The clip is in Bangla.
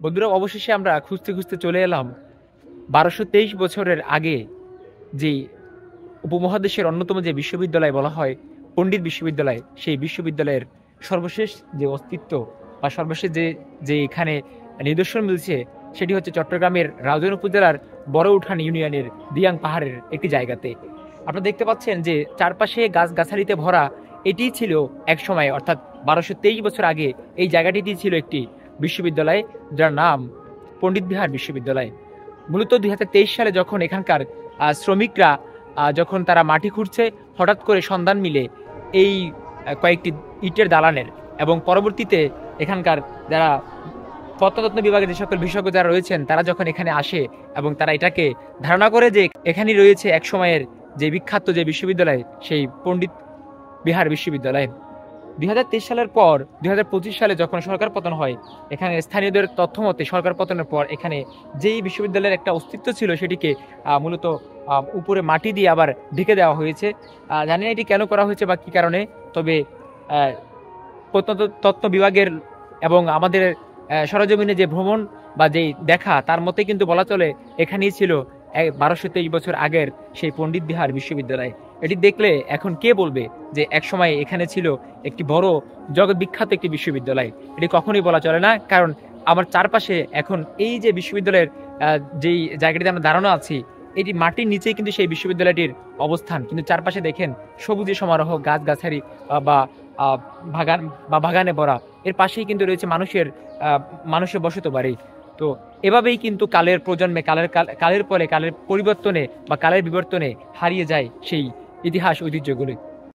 বন্ধুরা, অবশেষে আমরা খুঁজতে খুঁজতে চলে এলাম 1223 বছরের আগে যে উপমহাদেশের অন্যতম যে বিশ্ববিদ্যালয় বলা হয় পণ্ডিত বিশ্ববিদ্যালয়, সেই বিশ্ববিদ্যালয়ের সর্বশেষ যে অস্তিত্ব বা সর্বশেষ যে যে এখানে নিদর্শন মিলছে সেটি হচ্ছে চট্টগ্রামের রাউজান উপজেলার বড় উঠান ইউনিয়নের দিয়াং পাহাড়ের একটি জায়গাতে। আপনারা দেখতে পাচ্ছেন যে চারপাশে গাছগাছালিতে ভরা। এটিই ছিল এক সময়, অর্থাৎ 1223 বছর আগে এই জায়গাটিতেই ছিল একটি বিশ্ববিদ্যালয়, যার নাম পণ্ডিত বিহার বিশ্ববিদ্যালয়। মূলত 2023 সালে যখন এখানকার শ্রমিকরা যখন তারা মাটি খুঁড়ছে, হঠাৎ করে সন্ধান মিলে এই কয়েকটি ইটের দালানের, এবং পরবর্তীতে এখানকার যারা প্রত্নতত্ত্ব বিভাগের যে সকল বিশেষজ্ঞ যারা রয়েছেন তারা যখন এখানে আসে এবং তারা এটাকে ধারণা করে যে এখানেই রয়েছে এক সময়ের যে বিখ্যাত যে বিশ্ববিদ্যালয়, সেই পণ্ডিত বিহার বিশ্ববিদ্যালয়। 2023 সালের পর 2025 সালে যখন সরকার পতন হয়, এখানে স্থানীয়দের তথ্য মতে সরকার পতনের পর এখানে যেই বিশ্ববিদ্যালয়ের একটা অস্তিত্ব ছিল সেটিকে মূলত উপরে মাটি দিয়ে আবার ঢেকে দেওয়া হয়েছে। জানি না এটি কেন করা হয়েছে বা কী কারণে, তবে প্রত্নতত্ত্ব বিভাগের এবং আমাদের সরজমিনে যে ভ্রমণ বা যেই দেখা, তার মতে কিন্তু বলা চলে এখানেই ছিল 1223 বছর আগের সেই পণ্ডিত বিহার বিশ্ববিদ্যালয়। এটি দেখলে এখন কে বলবে যে একসময় এখানে ছিল একটি বড় জগৎ বিখ্যাত একটি বিশ্ববিদ্যালয়? এটি কখনোই বলা চলে না, কারণ আমার চারপাশে এখন এই যে বিশ্ববিদ্যালয়ের যেই জায়গাটিতে আমরা দাঁড়ানো আছি, এটি মাটির নিচেই কিন্তু সেই বিশ্ববিদ্যালয়টির অবস্থান। কিন্তু চারপাশে দেখেন সবুজে সমারোহ, গাছগাছালি বা বাগানে ভরা। এর পাশেই কিন্তু রয়েছে মানুষের বসত বাড়ি। তো এভাবেই কিন্তু কালের প্রজন্মে কালের পরে কালের পরিবর্তনে বা কালের বিবর্তনে হারিয়ে যায় সেই ইতিহাস ঐতিহ্যগুলি।